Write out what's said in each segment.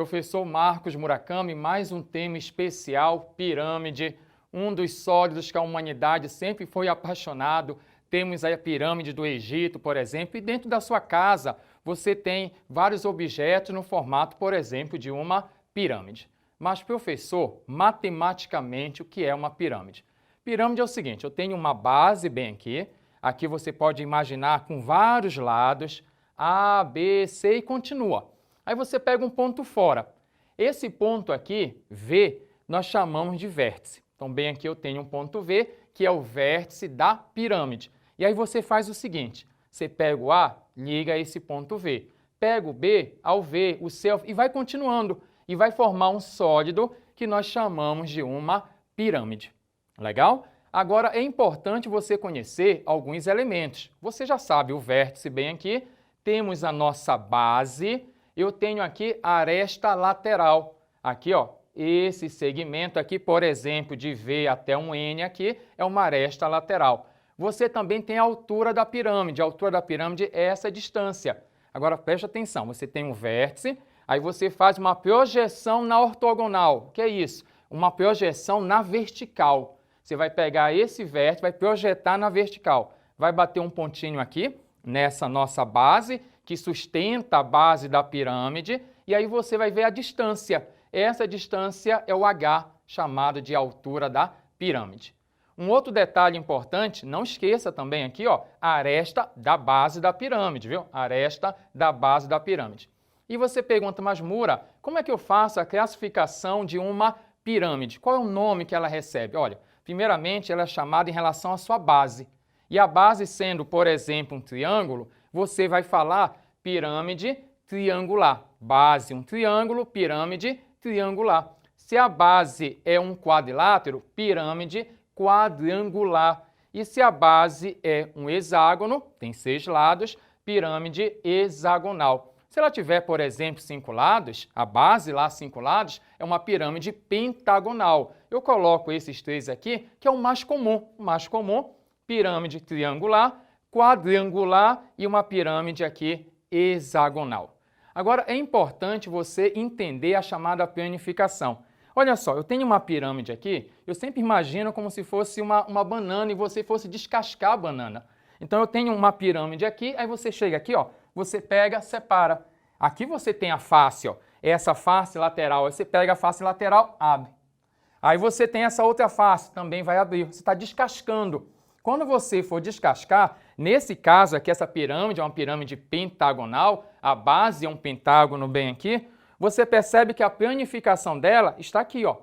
Professor Marcos Murakami, mais um tema especial, pirâmide, um dos sólidos que a humanidade sempre foi apaixonado. Temos aí a pirâmide do Egito, por exemplo, e dentro da sua casa você tem vários objetos no formato, por exemplo, de uma pirâmide. Mas, professor, matematicamente, o que é uma pirâmide? Pirâmide é o seguinte, eu tenho uma base bem aqui, aqui você pode imaginar com vários lados, A, B, C e continua. Aí você pega um ponto fora. Esse ponto aqui, V, nós chamamos de vértice. Então, bem aqui eu tenho um ponto V, que é o vértice da pirâmide. E aí você faz o seguinte, você pega o A, liga a esse ponto V. Pega o B ao V, o C, e vai continuando. E vai formar um sólido que nós chamamos de uma pirâmide. Legal? Agora, é importante você conhecer alguns elementos. Você já sabe o vértice bem aqui, temos a nossa base. Eu tenho aqui a aresta lateral. Aqui, ó, esse segmento aqui, por exemplo, de V até um N aqui, é uma aresta lateral. Você também tem a altura da pirâmide. A altura da pirâmide é essa distância. Agora, preste atenção, você tem um vértice, aí você faz uma projeção na ortogonal. O que é isso? Uma projeção na vertical. Você vai pegar esse vértice, vai projetar na vertical. Vai bater um pontinho aqui, nessa nossa base, que sustenta a base da pirâmide, e aí você vai ver a distância. Essa distância é o H, chamado de altura da pirâmide. Um outro detalhe importante, não esqueça também aqui, ó, a aresta da base da pirâmide, viu? A aresta da base da pirâmide. E você pergunta, mas Mura, como é que eu faço a classificação de uma pirâmide? Qual é o nome que ela recebe? Olha, primeiramente ela é chamada em relação à sua base. E a base sendo, por exemplo, um triângulo, você vai falar pirâmide triangular. Base, um triângulo, pirâmide triangular. Se a base é um quadrilátero, pirâmide quadrangular. E se a base é um hexágono, tem 6 lados, pirâmide hexagonal. Se ela tiver, por exemplo, 5 lados, a base lá, 5 lados, é uma pirâmide pentagonal. Eu coloco esses 3 aqui, que é o mais comum. O mais comum, pirâmide triangular, quadrangular e uma pirâmide aqui hexagonal. Agora, é importante você entender a chamada planificação. Olha só, eu tenho uma pirâmide aqui, eu sempre imagino como se fosse uma banana e você fosse descascar a banana. Então, eu tenho uma pirâmide aqui, aí você chega aqui, ó, você pega, separa. Aqui você tem a face, ó, essa face lateral, aí você pega a face lateral, abre. Aí você tem essa outra face, também vai abrir, você está descascando. Quando você for descascar, nesse caso aqui, essa pirâmide é uma pirâmide pentagonal, a base é um pentágono bem aqui, você percebe que a planificação dela está aqui, ó.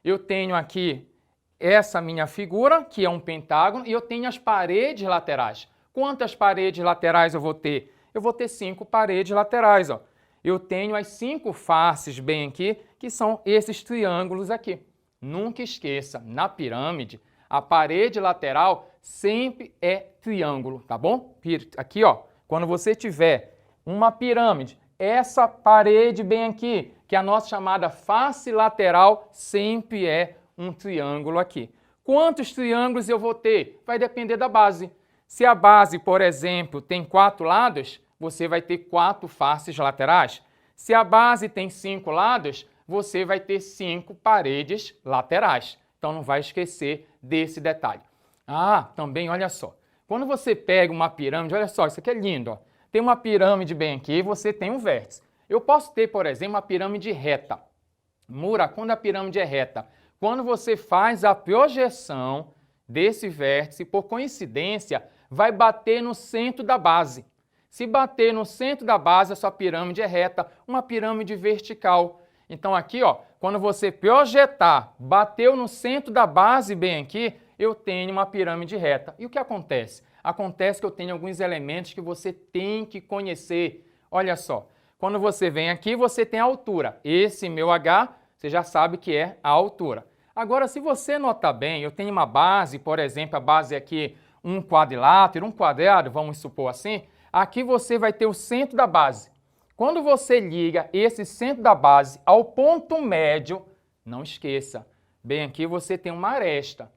Eu tenho aqui essa minha figura, que é um pentágono, e eu tenho as paredes laterais. Quantas paredes laterais eu vou ter? Eu vou ter 5 paredes laterais, ó. Eu tenho as 5 faces bem aqui, que são esses triângulos aqui. Nunca esqueça, na pirâmide, a parede lateral sempre é triângulo, tá bom? Aqui, ó, quando você tiver uma pirâmide, essa parede bem aqui, que é a nossa chamada face lateral, sempre é um triângulo aqui. Quantos triângulos eu vou ter? Vai depender da base. Se a base, por exemplo, tem 4 lados, você vai ter 4 faces laterais. Se a base tem 5 lados, você vai ter 5 paredes laterais. Então, não vai esquecer desse detalhe. Ah, também, olha só. Quando você pega uma pirâmide, olha só, isso aqui é lindo, ó. Tem uma pirâmide bem aqui e você tem um vértice. Eu posso ter, por exemplo, uma pirâmide reta. Mura, quando a pirâmide é reta? Quando você faz a projeção desse vértice, por coincidência, vai bater no centro da base. Se bater no centro da base, a sua pirâmide é reta, uma pirâmide vertical. Então aqui, ó, quando você projetar, bateu no centro da base bem aqui, eu tenho uma pirâmide reta. E o que acontece? Acontece que eu tenho alguns elementos que você tem que conhecer. Olha só, quando você vem aqui, você tem a altura. Esse meu H, você já sabe que é a altura. Agora, se você notar bem, eu tenho uma base, por exemplo, a base aqui, um quadrilátero, um quadrado, vamos supor assim, aqui você vai ter o centro da base. Quando você liga esse centro da base ao ponto médio, não esqueça, bem aqui você tem uma aresta.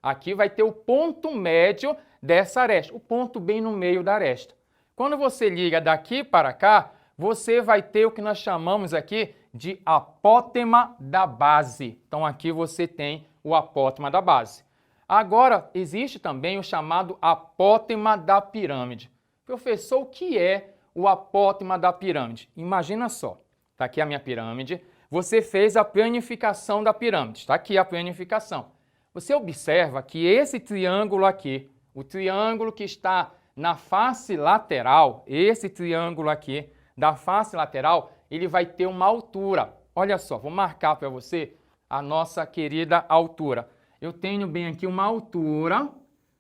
Aqui vai ter o ponto médio dessa aresta, o ponto bem no meio da aresta. Quando você liga daqui para cá, você vai ter o que nós chamamos aqui de apótema da base. Então, aqui você tem o apótema da base. Agora, existe também o chamado apótema da pirâmide. Professor, o que é o apótema da pirâmide? Imagina só, está aqui a minha pirâmide, você fez a planificação da pirâmide, está aqui a planificação. Você observa que esse triângulo aqui, o triângulo que está na face lateral, esse triângulo aqui da face lateral, ele vai ter uma altura. Olha só, vou marcar para você a nossa querida altura. Eu tenho bem aqui uma altura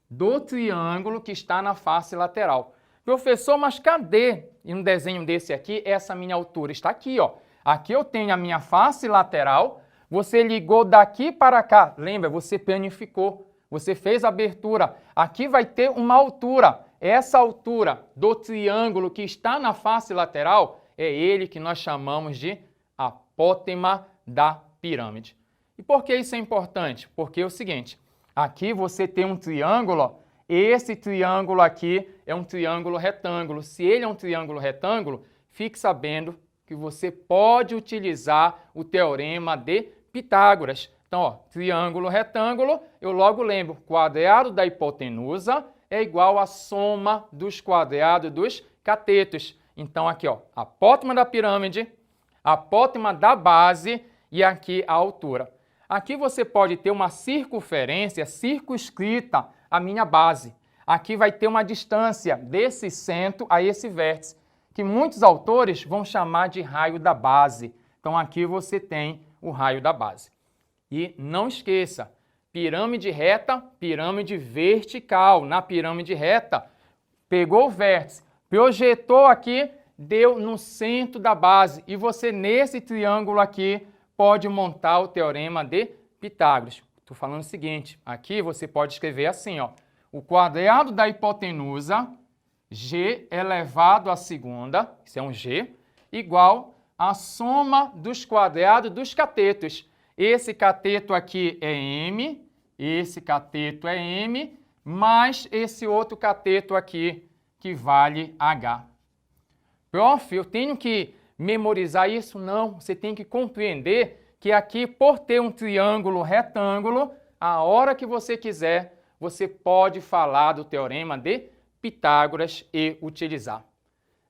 do triângulo que está na face lateral. Professor, mas cadê, em um desenho desse aqui, essa minha altura? Está aqui, ó. Aqui eu tenho a minha face lateral, você ligou daqui para cá. Lembra, você planificou, você fez a abertura. Aqui vai ter uma altura. Essa altura do triângulo que está na face lateral é ele que nós chamamos de apótema da pirâmide. E por que isso é importante? Porque é o seguinte, aqui você tem um triângulo, ó, esse triângulo aqui é um triângulo retângulo. Se ele é um triângulo retângulo, fique sabendo que você pode utilizar o teorema de Pitágoras. Então, ó, triângulo retângulo, eu logo lembro, quadrado da hipotenusa é igual à soma dos quadrados dos catetos. Então, aqui, ó, apótema da pirâmide, apótema da base e aqui a altura. Aqui você pode ter uma circunferência circunscrita à minha base. Aqui vai ter uma distância desse centro a esse vértice, que muitos autores vão chamar de raio da base. Então, aqui você tem o raio da base. E não esqueça, pirâmide reta, pirâmide vertical. Na pirâmide reta, pegou o vértice, projetou aqui, deu no centro da base. E você, nesse triângulo aqui, pode montar o teorema de Pitágoras. Estou falando o seguinte, aqui você pode escrever assim, ó, o quadrado da hipotenusa, g elevado à segunda, isso é um g, igual a soma dos quadrados dos catetos. Esse cateto aqui é m, esse cateto é m, mais esse outro cateto aqui, que vale h. Prof, eu tenho que memorizar isso? Não, você tem que compreender que aqui, por ter um triângulo retângulo, a hora que você quiser, você pode falar do teorema de Pitágoras e utilizar.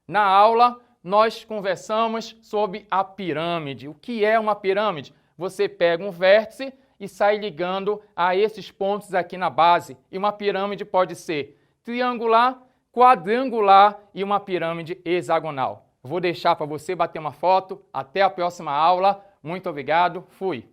Na aula, nós conversamos sobre a pirâmide. O que é uma pirâmide? Você pega um vértice e sai ligando a esses pontos aqui na base. E uma pirâmide pode ser triangular, quadrangular e uma pirâmide hexagonal. Vou deixar para você bater uma foto. Até a próxima aula. Muito obrigado. Fui.